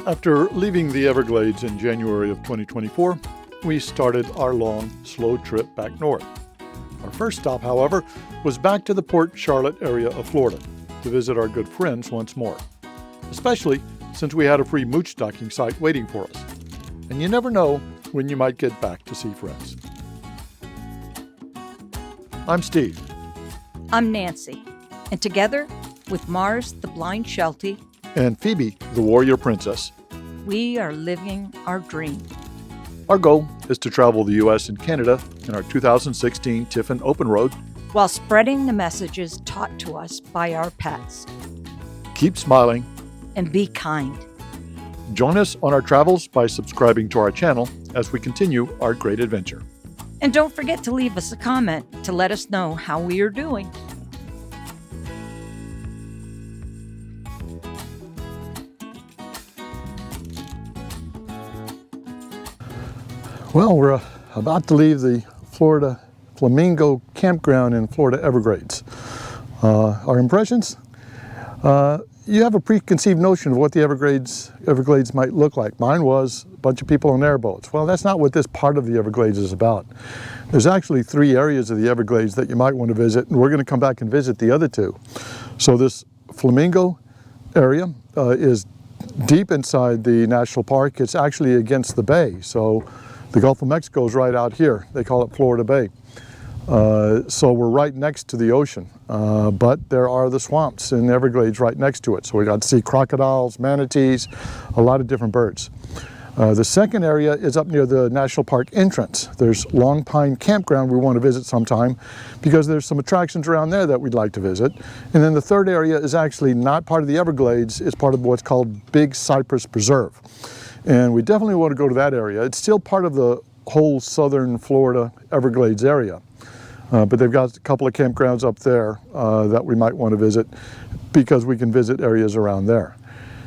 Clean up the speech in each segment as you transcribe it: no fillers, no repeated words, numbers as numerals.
After leaving the Everglades in January of 2024, we started our long, slow trip back north. Our first stop, however, was back to the Port Charlotte area of Florida to visit our good friends once more, especially since we had a free mooch docking site waiting for us. And you never know when you might get back to see friends. I'm Steve. I'm Nancy, and together with Mars, the blind Sheltie, And Phoebe, the warrior princess. we are living our dream. Our goal is to travel the U.S. and Canada in our 2016 Tiffin Open Road. While spreading the messages taught to us by our pets. Keep smiling. And be kind. Join us on our travels by subscribing to our channel as we continue our great adventure. And don't forget to leave us a comment to let us know how we are doing. Well, we're about to leave the Florida Flamingo Campground in Florida Everglades. Our impressions? You have a preconceived notion of what the Everglades might look like. Mine was a bunch of people on airboats. Well, that's not what this part of the Everglades is about. There's actually 3 areas of the Everglades that you might want to visit, and we're going to come back and visit the other 2. So this Flamingo area is deep inside the national park. It's actually against the bay. So the Gulf of Mexico is right out here. They call it Florida Bay. So we're right next to the ocean, but there are the swamps in the Everglades right next to it. So we got to see crocodiles, manatees, a lot of different birds. The second area is up near the national park entrance. There's Long Pine Campground we want to visit sometime because there's some attractions around there that we'd like to visit. And then the third area is actually not part of the Everglades. It's part of what's called Big Cypress Preserve. And we definitely want to go to that area. It's still part of the whole southern Florida Everglades area. But they've got a couple of campgrounds up there that we might want to visit because we can visit areas around there.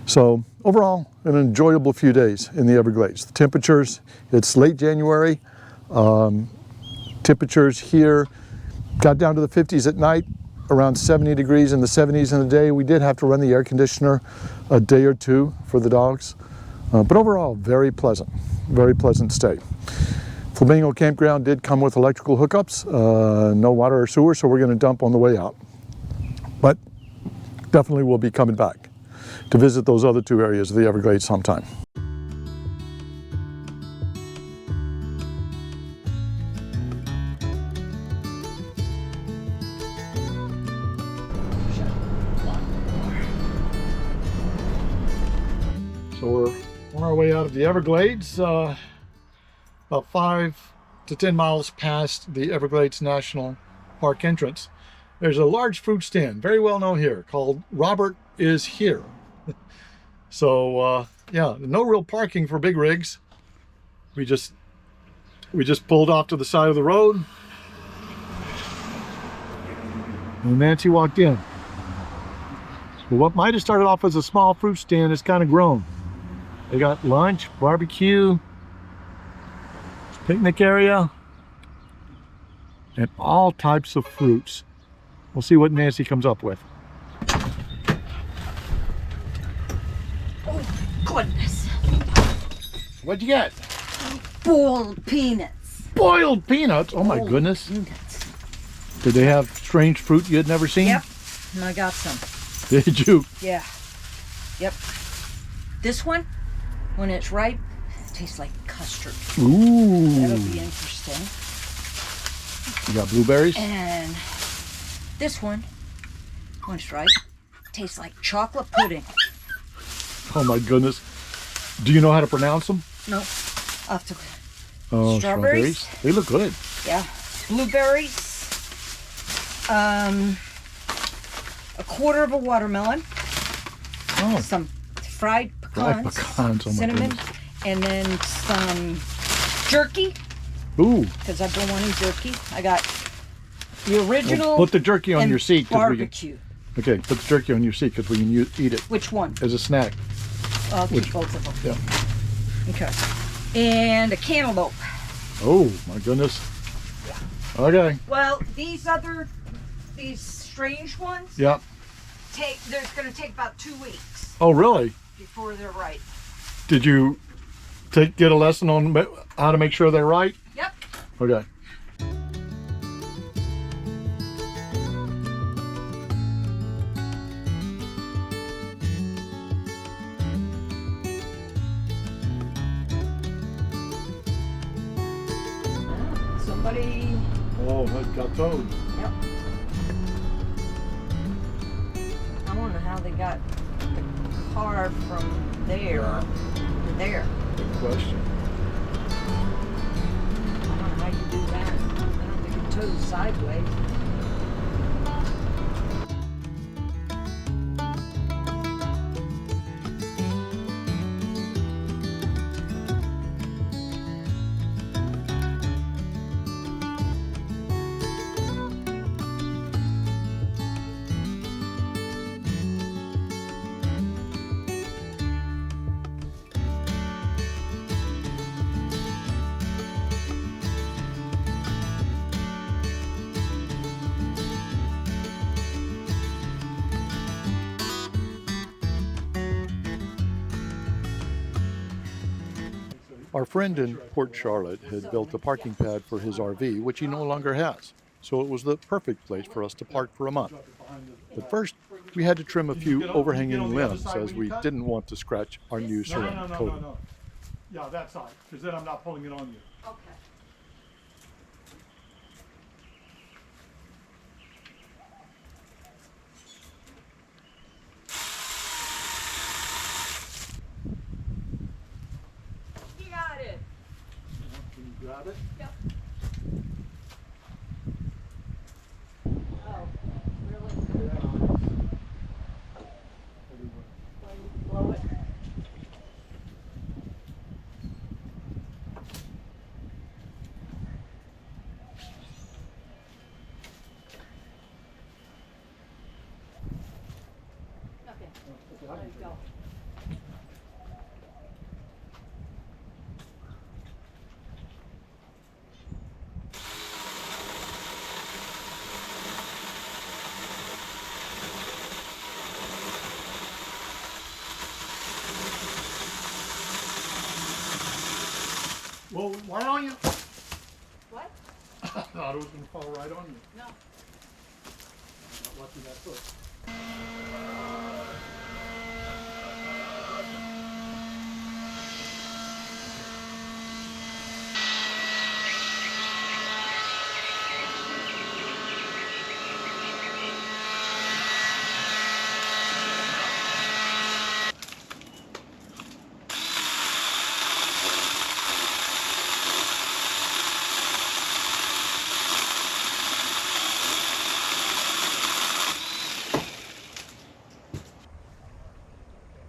So overall, an enjoyable few days in the Everglades. The temperatures, it's late January. Temperatures here got down to the 50s at night, around 70 degrees in the 70s in the day. We did have to run the air conditioner a day or 2 for the dogs. But overall, very pleasant stay. Flamingo Campground did come with electrical hookups, no water or sewer, so we're going to dump on the way out. But definitely we'll be coming back to visit those other 2 areas of the Everglades sometime. So we're on our way out of the Everglades. About 5 to 10 miles past the Everglades National Park entrance. There's a large fruit stand, very well known here, called Robert is Here. So yeah, no real parking for big rigs. We just pulled off to the side of the road. And Nancy walked in. So what might have started off as a small fruit stand has kind of grown. They got lunch, barbecue, picnic area, and all types of fruits. We'll see what Nancy comes up with. Oh, goodness. What'd you get? Boiled peanuts. Boiled peanuts? Oh my goodness. Peanuts. Did they have strange fruit you had never seen? Yep, and I got some. Did you? Yeah. Yep. This one, when it's ripe, tastes like custard. Ooh. That'll be interesting. You got blueberries? And this one, when it's ripe, tastes like chocolate pudding. Oh my goodness. Do you know how to pronounce them? No, I'll have to. Oh, Strawberries? They look good. Yeah. Blueberries. A quarter of a watermelon. Oh. Some fried pecans. Pecans, oh my cinnamon. goodness. And then some jerky. Ooh. Because I've been wanting jerky. I got the original. Well, put the jerky on and your seat. Barbecue. Okay, put the jerky on your seat because we can eat it. Which one? As a snack. I'll keep both of them. Yeah. Okay. And a cantaloupe. Oh my goodness. Yeah. Okay. Well, these strange ones. Yeah. There's going to take about 2 weeks Oh really? before they're ripe. Did you get a lesson on how to make sure they're right? Yep. Okay. Somebody. Oh, that got towed. Yep. I wonder how they got the car from there to there. Good question. I don't know how you do that. I don't think it tows sideways. Our friend in Port Charlotte had built a parking pad for his RV, which he no longer has. So it was the perfect place for us to park for a month. But first, we had to trim a few overhanging limbs as we didn't want to scratch our new ceramic coating. No. Yeah, that side, because then I'm not pulling it on you. Okay. You got it. Can you grab it? Yep. Oh, really? Blow it. Okay. Let it go. Well, right on you. What? I thought it was going to fall right on you. No. I'm not lucky that foot.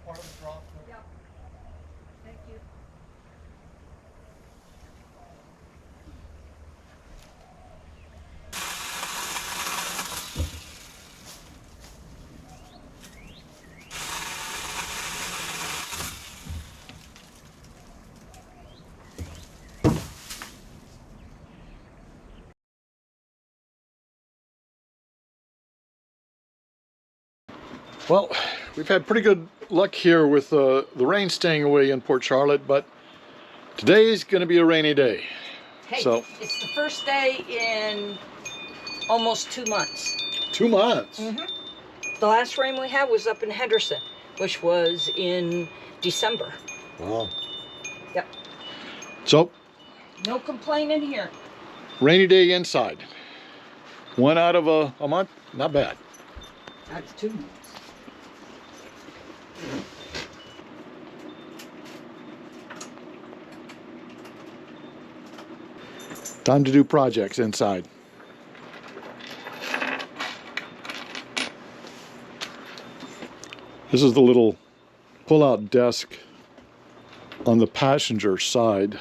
Part of the drop. Yep. Thank you. Well, we've had pretty good luck here with the rain staying away in Port Charlotte, but today's going to be a rainy day. Hey, So- it's the first day in almost 2 months. 2 months. The last rain we had was up in Henderson, which was in December. Wow. Yep. So, No complaining here. rainy day inside. 1 out of a month, not bad. That's 2 months. Time to do projects inside. This is the little pull-out desk on the passenger side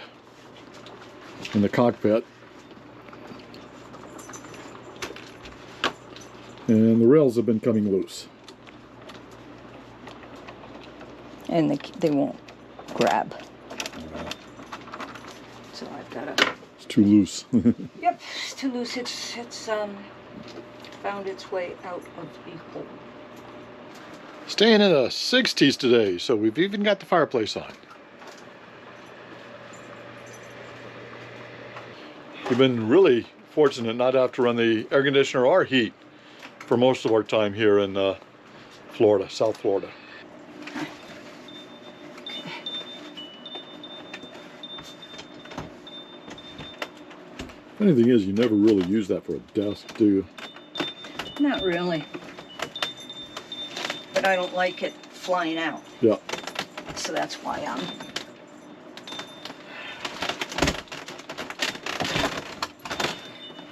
in the cockpit. And the rails have been coming loose. And they won't grab. So I've got to. It's too loose. Yep, it's too loose. It's found its way out of the hole. Staying in the 60s today, so we've even got the fireplace on. We've been really fortunate not to have to run the air conditioner or heat for most of our time here in Florida, South Florida. Funny thing is, you never really use that for a desk, do you? Not really. But I don't like it flying out. Yeah. So that's why I'm...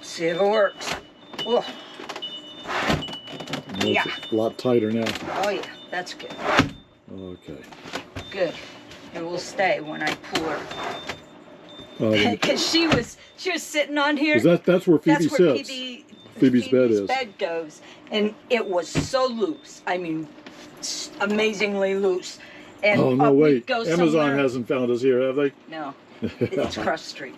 See if it works. Whoa. Yeah. It's a lot tighter now. Oh yeah, that's good. Okay. Good. It will stay when I pull her. Because she was sitting on here. That's where Phoebe That's where sits. Phoebe's bed is. Bed goes, and it was so loose. I mean, amazingly loose. And oh no! Wait, Amazon somewhere. Hasn't found us here, have they? No, it's Cross Street.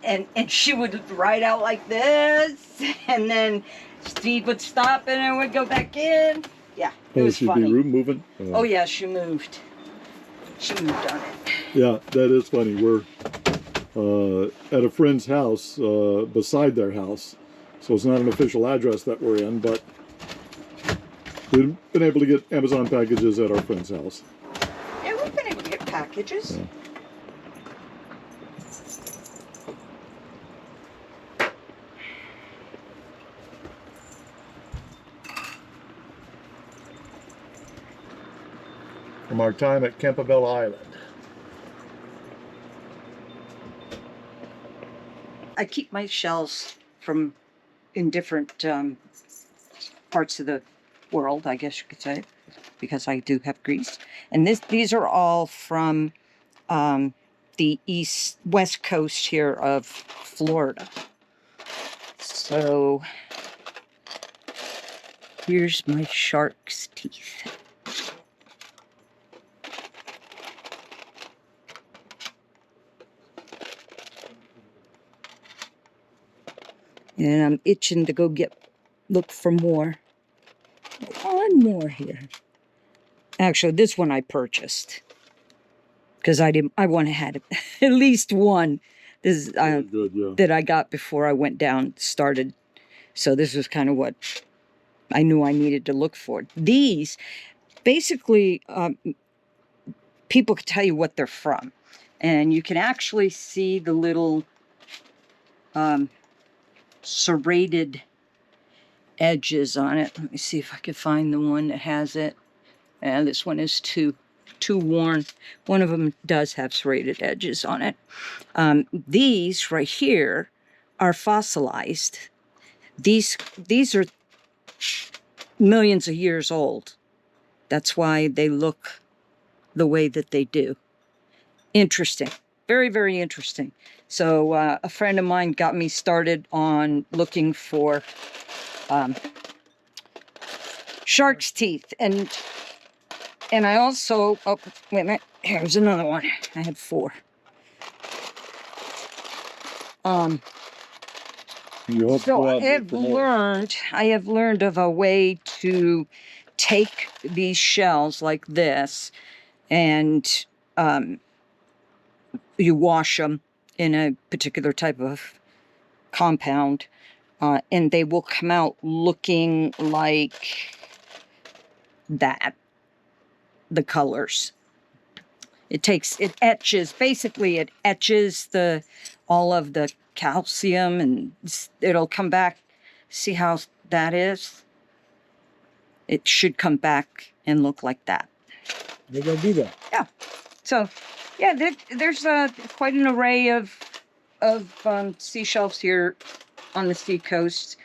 And she would ride out like this, and then Steve would stop, and it would go back in. Yeah, it was she'd funny. be moving. Oh yeah, she moved. She moved on it. Yeah, that is funny. We're at a friend's house, beside their house. So it's not an official address that we're in, but we've been able to get Amazon packages at our friend's house. Yeah, we've been able to get packages. Yeah. From our time at Campbell Island. I keep my shells from in different parts of the world, I guess you could say, because I do have Greece. And these are all from the west coast here of Florida. So here's my shark's teeth. And I'm itching to go look for more. One more here. Actually, this one I purchased because I want to have at least one. This is Good, yeah. that I got before I went down started. So this was kind of what I knew I needed to look for. These, basically, people can tell you what they're from, and you can actually see the little serrated edges on it. Let me see if I can find the one that has it. And this one is too worn. One of them does have serrated edges on it. These right here are fossilized. These are millions of years old. That's why they look the way that they do. Interesting. Very, very interesting. So a friend of mine got me started on looking for shark's teeth. And I also, oh, wait a minute, here's another one. I had 4. So I have learned of a way to take these shells like this, and you wash them in a particular type of compound, and they will come out looking like that, the colors. It etches all of the calcium, and it'll come back. See how that is? It should come back and look like that. Maybe I'll do that. Yeah. So, yeah, there's quite an array of seashells here on the seacoast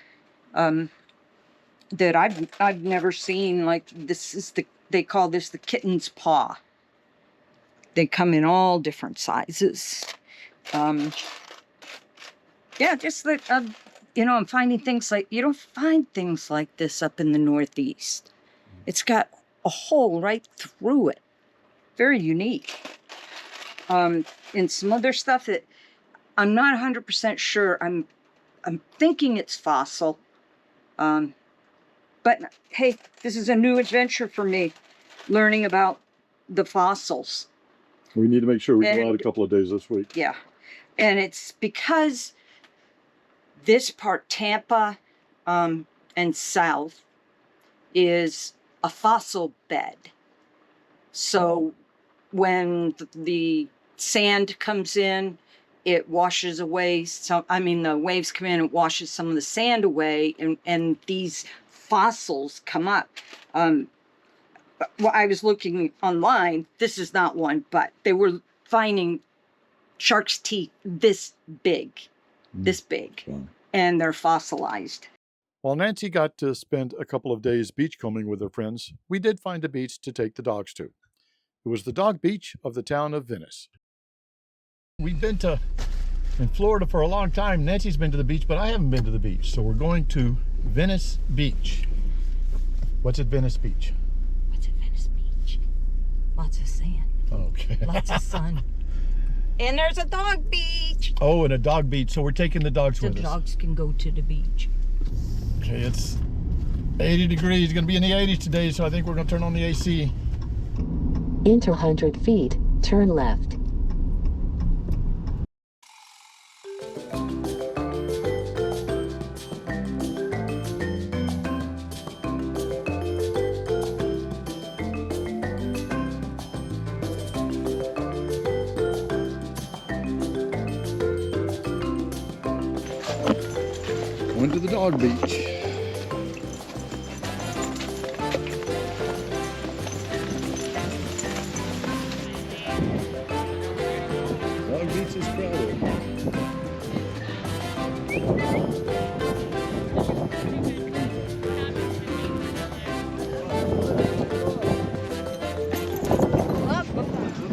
that I've never seen. Like, they call this the kitten's paw. They come in all different sizes. Yeah, just like I'm finding things like, you don't find things like this up in the Northeast. It's got a hole right through it. Very unique. And some other stuff that I'm not 100% sure. I'm thinking it's fossil. But hey, this is a new adventure for me, learning about the fossils. We need to make sure we go out a couple of days this week. Yeah. And it's because This part, Tampa and south, is a fossil bed. So when the sand comes in, it washes away some, I mean, the waves come in and washes some of the sand away, and these fossils come up. Well, I was looking online, this is not one, but they were finding shark's teeth this big, and they're fossilized. While Nancy got to spend a couple of days beachcombing with her friends, we did find a beach to take the dogs to. It was the dog beach of the town of Venice. We've been in Florida for a long time. Nancy's been to the beach, but I haven't been to the beach. So we're going to Venice Beach. What's at Venice Beach? What's at Venice Beach? Lots of sand. Okay. Lots of sun. And there's a dog beach. Oh, and a dog beach. So we're taking the dogs with us. The dogs can go to the beach. Okay, it's 80 degrees. It's going to be in the 80s today, so I think we're going to turn on the AC. In 200 feet, turn left. Went to the dog beach. Dog beach is crowded. Here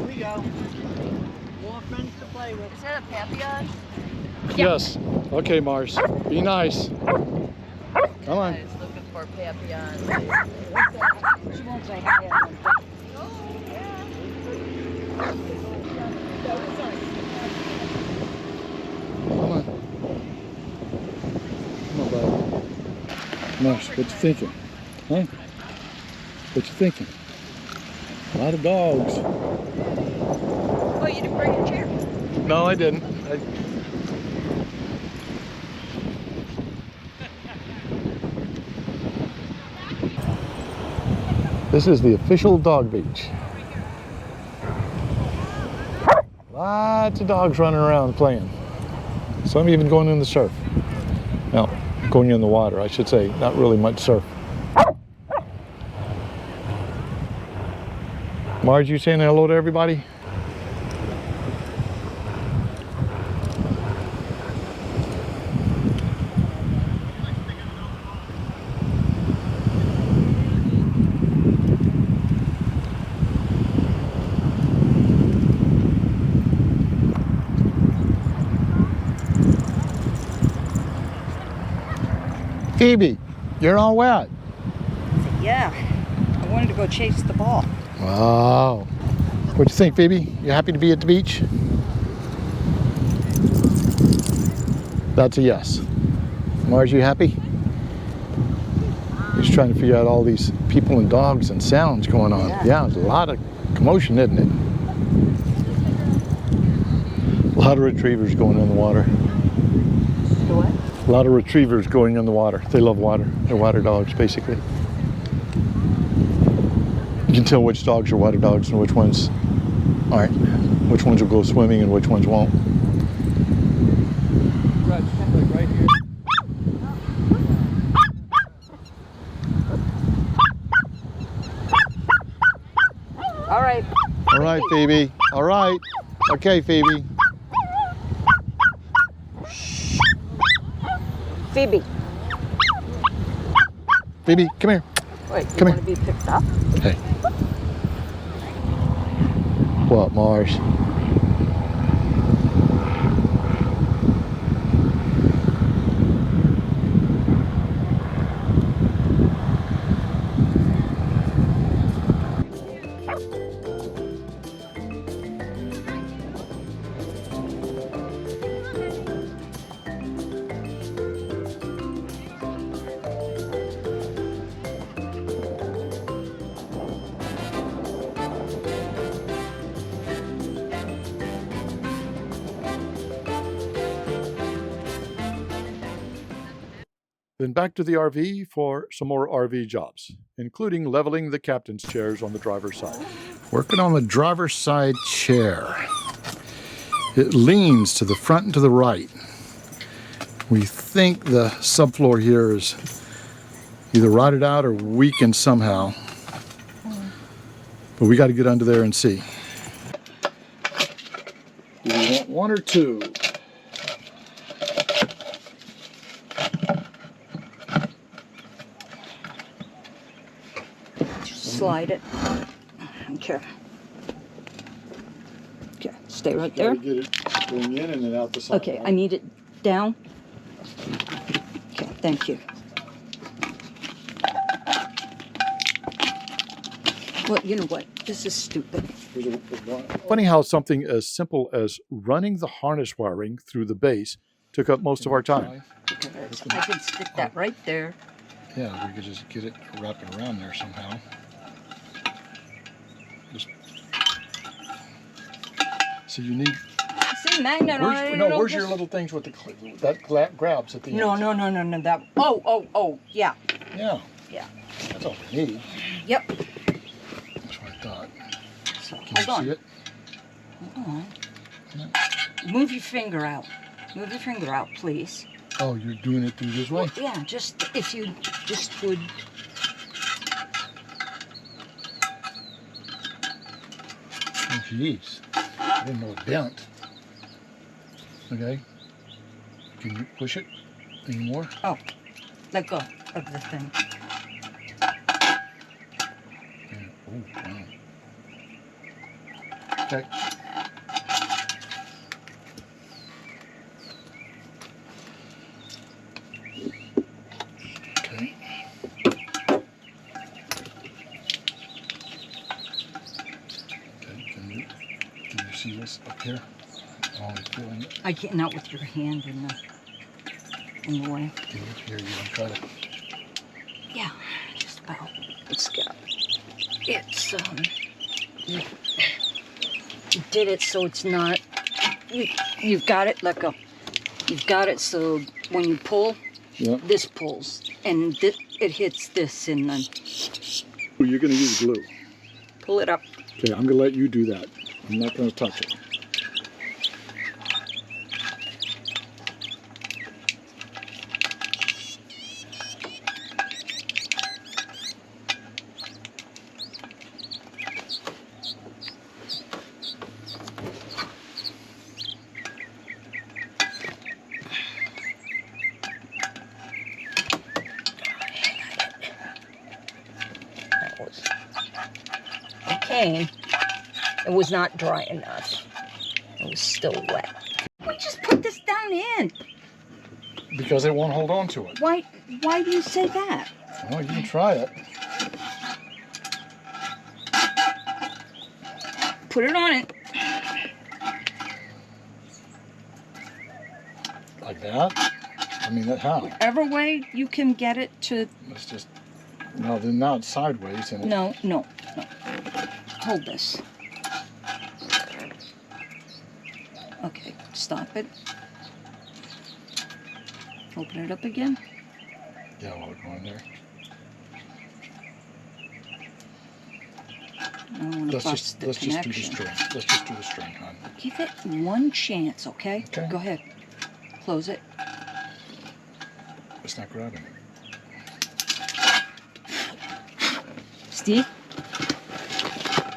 we go. More friends to play with. Is that a Papillion? Yes. Okay, Mars. Be nice. Come on. Guys looking for Papillion. She won't say hi. Come on. Come on, bud. Mars, what you thinking? Huh? What you thinking? A lot of dogs. Oh, you didn't bring a chair? No, I didn't. This is the official dog beach. Lots of dogs running around playing. Some even going in the surf. No, going in the water, I should say. Not really much surf. Marge, you saying hello to everybody? Phoebe, you're all wet. Yeah. I wanted to go chase the ball. Wow. What you think, Phoebe? You happy to be at the beach? That's a yes. Mars, you happy? He's trying to figure out all these people and dogs and sounds going on. Yeah, there's a lot of commotion, isn't it? A lot of retrievers going in the water. The what? A lot of retrievers going in the water. They love water. They're water dogs, basically. You can tell which dogs are water dogs and which ones aren't. Which ones will go swimming and which ones won't. Right here. All right. All right, Phoebe. All right. Okay, Phoebe. Phoebe. Phoebe, come here. Wait, you Come want to be picked up? Hey. What, Mars? Then back to the RV for some more RV jobs, including leveling the captain's chairs on the driver's side. Working on the driver's side chair. It leans to the front and to the right. We think the subfloor here is either rotted out or weakened somehow. But we got to get under there and see. Do we want one or two? Slide it. Okay. Okay, stay right there. Get it going in and then out the side. Okay, I need it down. Okay, thank you. Well, you know what? This is stupid. Funny how something as simple as running the harness wiring through the base took up most of our time. Because I can stick that right there. Yeah, we could just get it, wrap it around there somehow. So you need. See, magnet on it. Where's your little things with that grabs at the end? No. That. Oh. Yeah. Yeah. Yeah. That's all we need. Yep. That's what I thought. So Can hold on. you see it? Hold on. Move your finger out. Move your finger out, please. Oh, you're doing it through this way? Yeah, just if you just would. Oh, jeez. I didn't know it bent. Okay. Can you push it anymore? Oh, let go of the thing. Yeah. Oh, wow. Okay. Okay. Okay, can you see this up here? Oh, it's feeling it. I can't, not with your hand in the way. Can you here? You want to try to? Yeah, just about. It's got. It's You did it so it's not. You've got it. Let go. You've got it so when you pull, this pulls, and it hits this, and then. Well, you're going to use glue. Pull it up. Okay, I'm going to let you do that. I'm not going to touch it. Okay. It was not dry enough. It was still wet. We just put this down in. Because it won't hold on to it. Why do you say that? Well, you can try it. Put it on it. Like that? I mean, that how? Whatever way you can get it to. Let's just. No, then now it's sideways. And No. Hold this. Okay, stop it. Open it up again. Yeah, while we're going there. I don't want to bust the connection. Let's just do the string. Let's just do the string, hon. Give it one chance, okay? Okay. Go ahead. Close it. It's not grabbing it. Steve?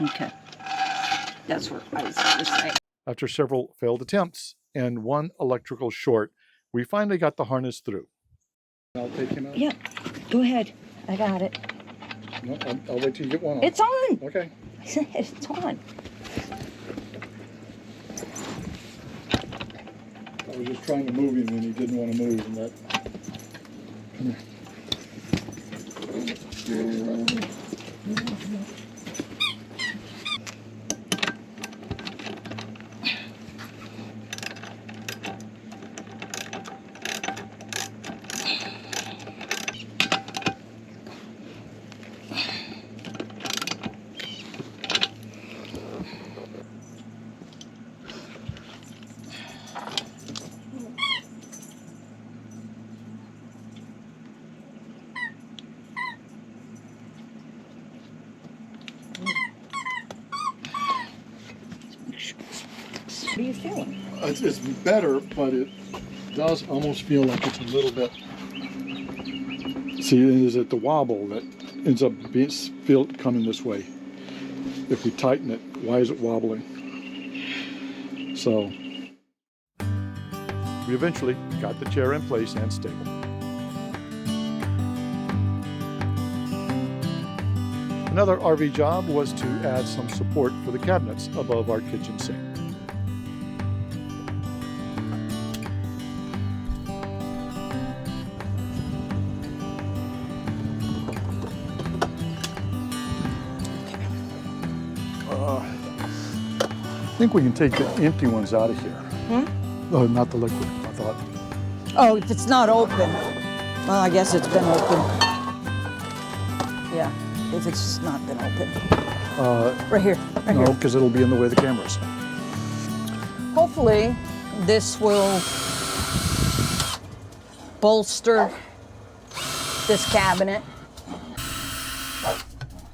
Okay. That's what I was going to say. After several failed attempts and one electrical short, we finally got the harness through. I'll take him out? Yeah, go ahead. I got it. No, I'll wait till you get one on. It's on. Okay. I said it's on. I was just trying to move him and he didn't want to move. And that. Come here. are you feeling? It's better, but it does almost feel like it's a little bit. See, is it the wobble that ends up coming this way? If we tighten it, why is it wobbling? So we eventually got the chair in place and stable. Another RV job was to add some support for the cabinets above our kitchen sink. I think we can take the empty ones out of here. Oh, not the liquid, I thought. Oh, if it's not open. Well, I guess it's been open. Yeah, if it's not been open. No, Right here. because it'll be in the way of the cameras. Hopefully, this will bolster this cabinet.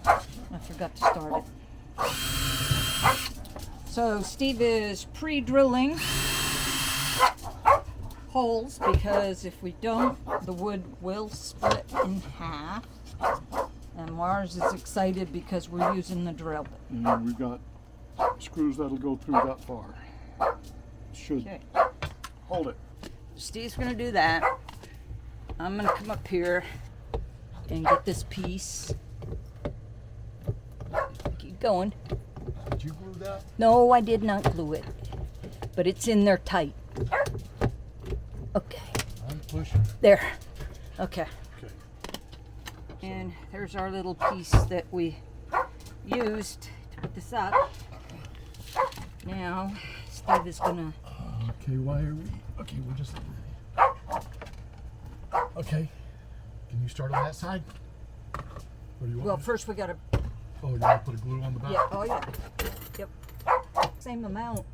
I forgot to start it. So Steve is pre-drilling holes because if we don't, the wood will split in half. And Mars is excited because we're using the drill bit. And we've got screws that'll go through that far. Should Okay. hold it. Steve's gonna do that. I'm gonna come up here and get this piece. Keep going. Did you glue that? No, I did not glue it, but it's in there tight. Okay, I'm pushing. there. Okay. Okay. And there's our little piece that we used to put this up. Now, Steve is gonna. Okay, why are we? Okay, we're just. Okay. Can you start on that side? Or do you want Well, me- first we gotta. Oh, you want to put a glue on the back? Yeah. Oh yeah. Yep. Same amount.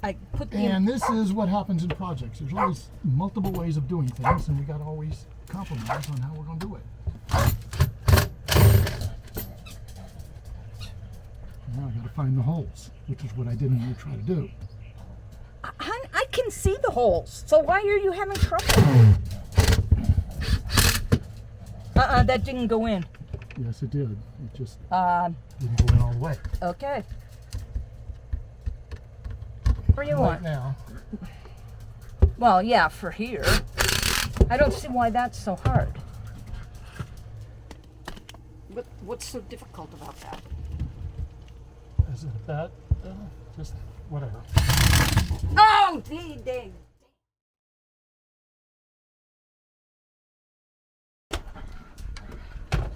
I put the. And this is what happens in projects. There's always multiple ways of doing things, and we got to always compromise on how we're going to do it. Now I got to find the holes, which is what I didn't really try to do. Hon, I can see the holes. So why are you having trouble? That didn't go in. Yes, it did. It just Um. didn't go in all the way. Okay. Where you Right want? now, Well, yeah, for here. I don't see why that's so hard. What's so difficult about that? is it that? Just whatever. Oh, dang.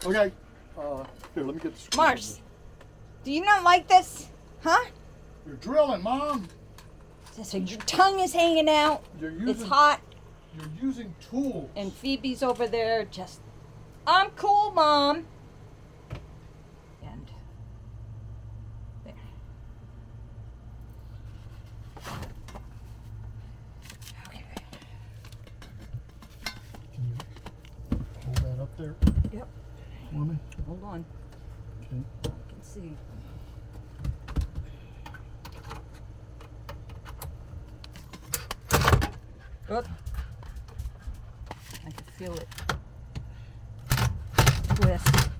Okay. Here, let me get the screws. Mars, do you not like this? Huh? You're drilling, Mom. So your tongue is hanging out. You're using. It's hot. You're using tools. And Phoebe's over there just, I'm cool, Mom. And there. Okay. Can you hold that up there Yep. for me? Hold on. Okay. I can see. Oop. I can feel it. Twist.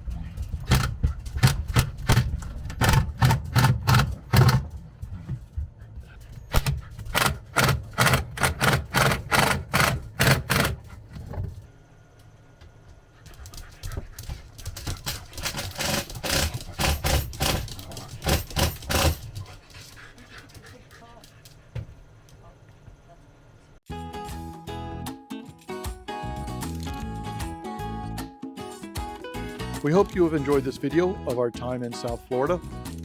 We hope you have enjoyed this video of our time in South Florida.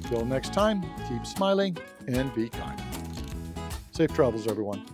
Till next time, keep smiling and be kind. Safe travels, everyone.